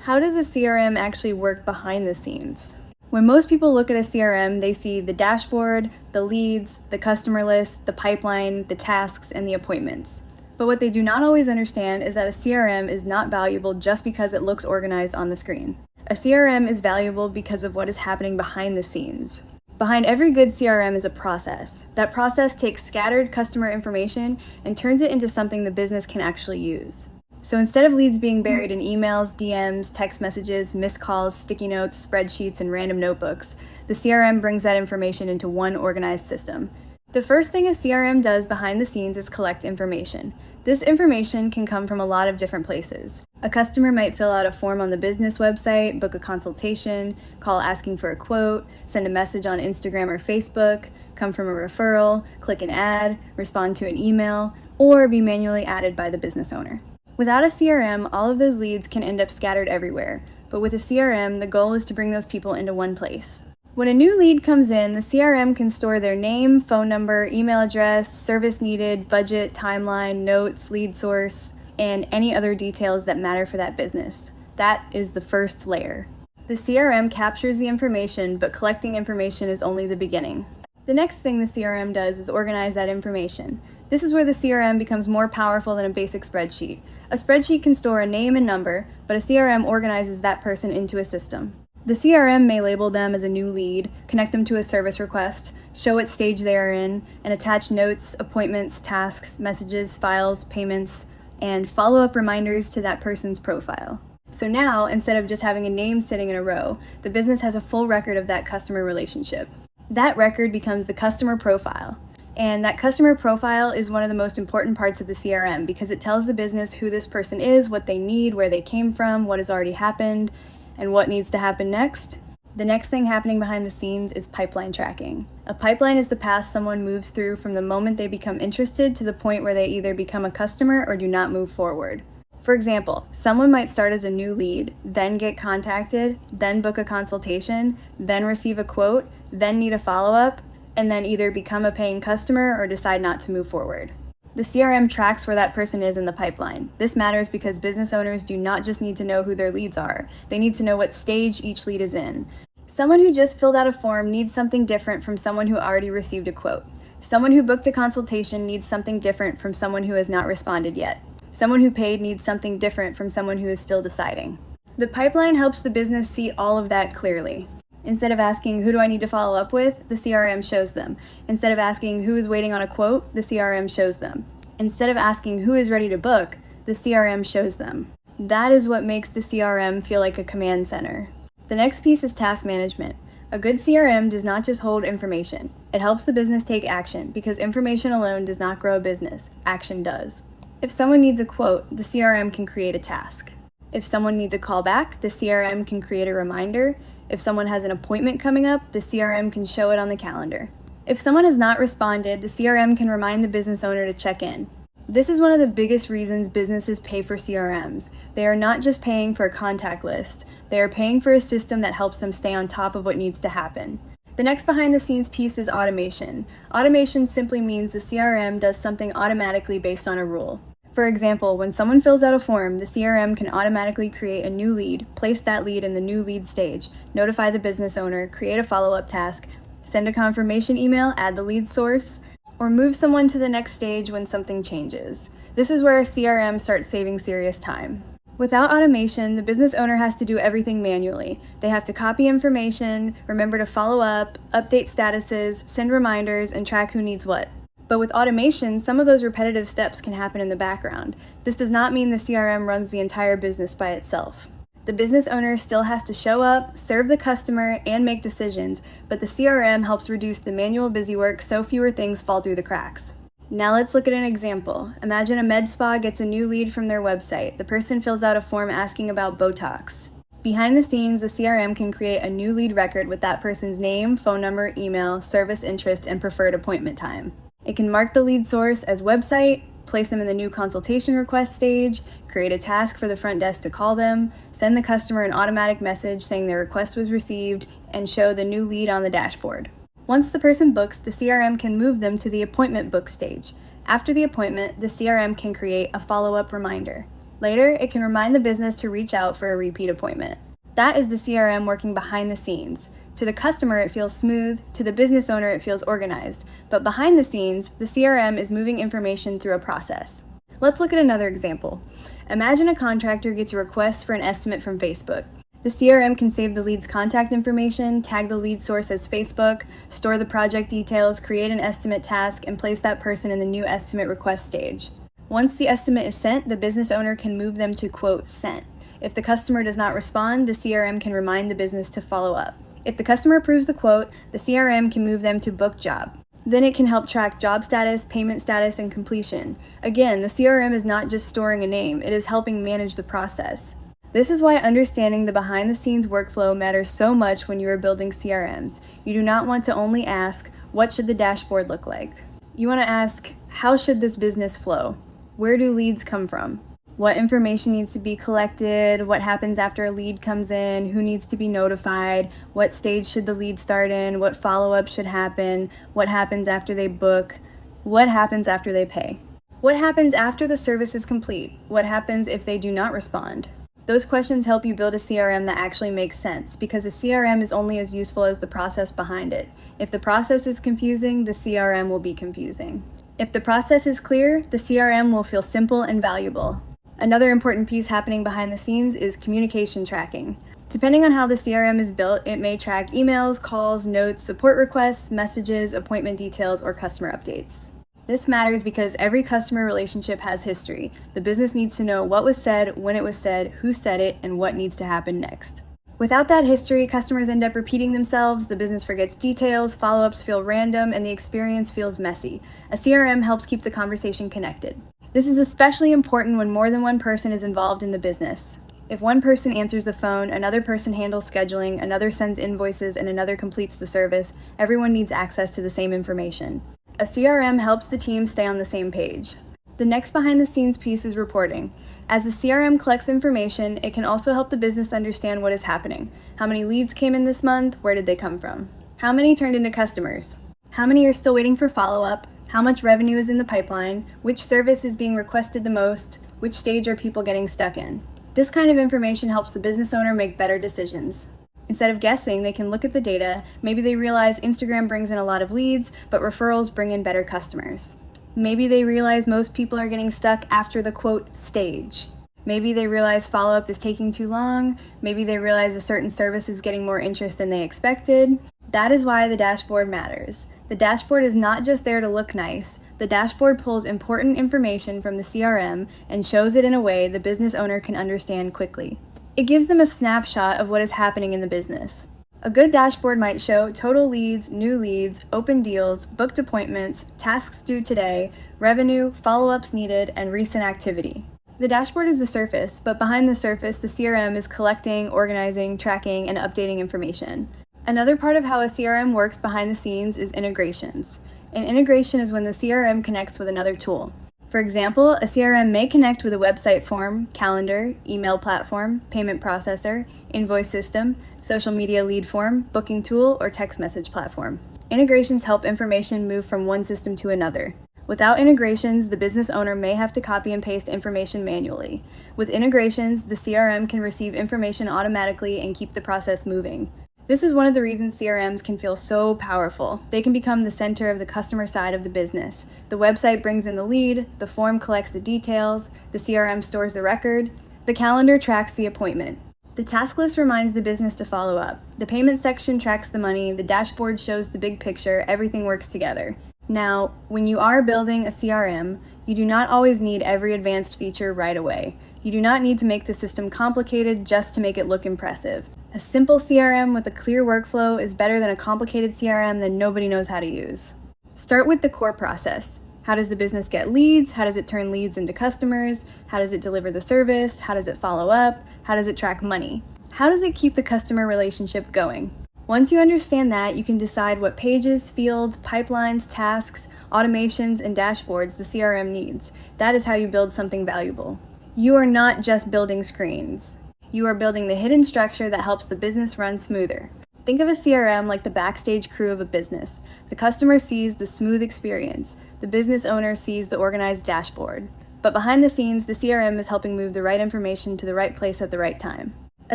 How does a CRM actually work behind the scenes? When most people look at a CRM, they see the dashboard, the leads, the customer list, the pipeline, the tasks, and the appointments. But what they do not always understand is that a CRM is not valuable just because it looks organized on the screen. A CRM is valuable because of what is happening behind the scenes. Behind every good CRM is a process. That process takes scattered customer information and turns it into something the business can actually use. So instead of leads being buried in emails, DMs, text messages, missed calls, sticky notes, spreadsheets, and random notebooks, the CRM brings that information into one organized system. The first thing a CRM does behind the scenes is collect information. This information can come from a lot of different places. A customer might fill out a form on the business website, book a consultation, call asking for a quote, send a message on Instagram or Facebook, come from a referral, click an ad, respond to an email, or be manually added by the business owner. Without a CRM, all of those leads can end up scattered everywhere, but with a CRM, the goal is to bring those people into one place. When a new lead comes in, the CRM can store their name, phone number, email address, service needed, budget, timeline, notes, lead source, and any other details that matter for that business. That is the first layer. The CRM captures the information, but collecting information is only the beginning. The next thing the CRM does is organize that information. This is where the CRM becomes more powerful than a basic spreadsheet. A spreadsheet can store a name and number, but a CRM organizes that person into a system. The CRM may label them as a new lead, connect them to a service request, show what stage they are in, and attach notes, appointments, tasks, messages, files, payments, and follow-up reminders to that person's profile. So now, instead of just having a name sitting in a row, the business has a full record of that customer relationship. That record becomes the customer profile. And that customer profile is one of the most important parts of the CRM because it tells the business who this person is, what they need, where they came from, what has already happened, and what needs to happen next. The next thing happening behind the scenes is pipeline tracking. A pipeline is the path someone moves through from the moment they become interested to the point where they either become a customer or do not move forward. For example, someone might start as a new lead, then get contacted, then book a consultation, then receive a quote, then need a follow-up, and then either become a paying customer or decide not to move forward. The CRM tracks where that person is in the pipeline. This matters because business owners do not just need to know who their leads are, they need to know what stage each lead is in. Someone who just filled out a form needs something different from someone who already received a quote. Someone who booked a consultation needs something different from someone who has not responded yet. Someone who paid needs something different from someone who is still deciding. The pipeline helps the business see all of that clearly. Instead of asking, who do I need to follow up with, the CRM shows them. Instead of asking, who is waiting on a quote, the CRM shows them. Instead of asking, who is ready to book, the CRM shows them. That is what makes the CRM feel like a command center. The next piece is task management. A good CRM does not just hold information. It helps the business take action because information alone does not grow a business. Action does. If someone needs a quote, the CRM can create a task. If someone needs a call back, the CRM can create a reminder. If someone has an appointment coming up, the CRM can show it on the calendar. If someone has not responded, the CRM can remind the business owner to check in. This is one of the biggest reasons businesses pay for CRMs. They are not just paying for a contact list. They are paying for a system that helps them stay on top of what needs to happen. The next behind-the-scenes piece is automation. Automation simply means the CRM does something automatically based on a rule. For example, when someone fills out a form, the CRM can automatically create a new lead, place that lead in the new lead stage, notify the business owner, create a follow-up task, send a confirmation email, add the lead source, or move someone to the next stage when something changes. This is where a CRM starts saving serious time. Without automation, the business owner has to do everything manually. They have to copy information, remember to follow up, update statuses, send reminders, and track who needs what. But with automation, some of those repetitive steps can happen in the background. This does not mean the CRM runs the entire business by itself. The business owner still has to show up, serve the customer, and make decisions, but the CRM helps reduce the manual busywork so fewer things fall through the cracks. Now let's look at an example. Imagine a med spa gets a new lead from their website. The person fills out a form asking about Botox. Behind the scenes, the CRM can create a new lead record with that person's name, phone number, email, service interest, and preferred appointment time. It can mark the lead source as website, place them in the new consultation request stage, create a task for the front desk to call them, send the customer an automatic message saying their request was received, and show the new lead on the dashboard. Once the person books, the CRM can move them to the appointment book stage. After the appointment, the CRM can create a follow-up reminder. Later, it can remind the business to reach out for a repeat appointment. That is the CRM working behind the scenes. To the customer, it feels smooth. To the business owner, it feels organized. But behind the scenes, the CRM is moving information through a process. Let's look at another example. Imagine a contractor gets a request for an estimate from Facebook. The CRM can save the lead's contact information, tag the lead source as Facebook, store the project details, create an estimate task, and place that person in the new estimate request stage. Once the estimate is sent, the business owner can move them to, quote, sent. If the customer does not respond, the CRM can remind the business to follow up. If the customer approves the quote, the CRM can move them to book job. Then it can help track job status, payment status, and completion. Again, the CRM is not just storing a name, it is helping manage the process. This is why understanding the behind-the-scenes workflow matters so much when you are building CRMs. You do not want to only ask, what should the dashboard look like? You want to ask, how should this business flow? Where do leads come from? What information needs to be collected? What happens after a lead comes in? Who needs to be notified? What stage should the lead start in? What follow-up should happen? What happens after they book? What happens after they pay? What happens after the service is complete? What happens if they do not respond? Those questions help you build a CRM that actually makes sense, because a CRM is only as useful as the process behind it. If the process is confusing, the CRM will be confusing. If the process is clear, the CRM will feel simple and valuable. Another important piece happening behind the scenes is communication tracking. Depending on how the CRM is built, it may track emails, calls, notes, support requests, messages, appointment details, or customer updates. This matters because every customer relationship has history. The business needs to know what was said, when it was said, who said it, and what needs to happen next. Without that history, customers end up repeating themselves, the business forgets details, follow-ups feel random, and the experience feels messy. A CRM helps keep the conversation connected. This is especially important when more than one person is involved in the business. If one person answers the phone, another person handles scheduling, another sends invoices, and another completes the service, everyone needs access to the same information. A CRM helps the team stay on the same page. The next behind-the-scenes piece is reporting. As the CRM collects information, it can also help the business understand what is happening. How many leads came in this month? Where did they come from? How many turned into customers? How many are still waiting for follow-up? How much revenue is in the pipeline? Which service is being requested the most? Which stage are people getting stuck in? This kind of information helps the business owner make better decisions. Instead of guessing, they can look at the data. Maybe they realize Instagram brings in a lot of leads, but referrals bring in better customers. Maybe they realize most people are getting stuck after the quote stage. Maybe they realize follow-up is taking too long. Maybe they realize a certain service is getting more interest than they expected. That is why the dashboard matters. The dashboard is not just there to look nice. The dashboard pulls important information from the CRM and shows it in a way the business owner can understand quickly. It gives them a snapshot of what is happening in the business. A good dashboard might show total leads, new leads, open deals, booked appointments, tasks due today, revenue, follow-ups needed, and recent activity. The dashboard is the surface, but behind the surface, the CRM is collecting, organizing, tracking, and updating information. Another part of how a CRM works behind the scenes is integrations. An integration is when the CRM connects with another tool. For example, a CRM may connect with a website form, calendar, email platform, payment processor, invoice system, social media lead form, booking tool, or text message platform. Integrations help information move from one system to another. Without integrations, the business owner may have to copy and paste information manually. With integrations, the CRM can receive information automatically and keep the process moving. This is one of the reasons CRMs can feel so powerful. They can become the center of the customer side of the business. The website brings in the lead, the form collects the details, the CRM stores the record, the calendar tracks the appointment. The task list reminds the business to follow up. The payment section tracks the money, the dashboard shows the big picture, everything works together. Now, when you are building a CRM, you do not always need every advanced feature right away. You do not need to make the system complicated just to make it look impressive. A simple CRM with a clear workflow is better than a complicated CRM that nobody knows how to use. Start with the core process. How does the business get leads? How does it turn leads into customers? How does it deliver the service? How does it follow up? How does it track money? How does it keep the customer relationship going? Once you understand that, you can decide what pages, fields, pipelines, tasks, automations, and dashboards the CRM needs. That is how you build something valuable. You are not just building screens. You are building the hidden structure that helps the business run smoother. Think of a CRM like the backstage crew of a business. The customer sees the smooth experience. The business owner sees the organized dashboard. But behind the scenes, the CRM is helping move the right information to the right place at the right time. A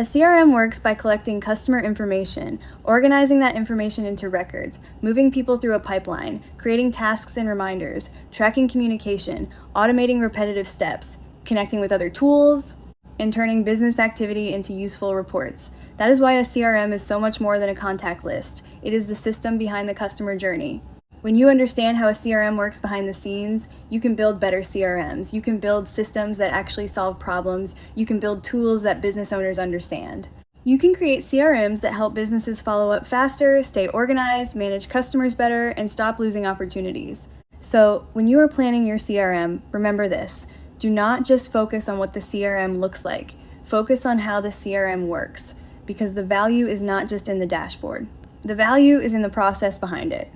CRM works by collecting customer information, organizing that information into records, moving people through a pipeline, creating tasks and reminders, tracking communication, automating repetitive steps, connecting with other tools, and turning business activity into useful reports. That is why a CRM is so much more than a contact list. It is the system behind the customer journey. When you understand how a CRM works behind the scenes, you can build better CRMs. You can build systems that actually solve problems. You can build tools that business owners understand. You can create CRMs that help businesses follow up faster, stay organized, manage customers better, and stop losing opportunities. So, when you are planning your CRM, remember this. Do not just focus on what the CRM looks like. Focus on how the CRM works, because the value is not just in the dashboard. The value is in the process behind it.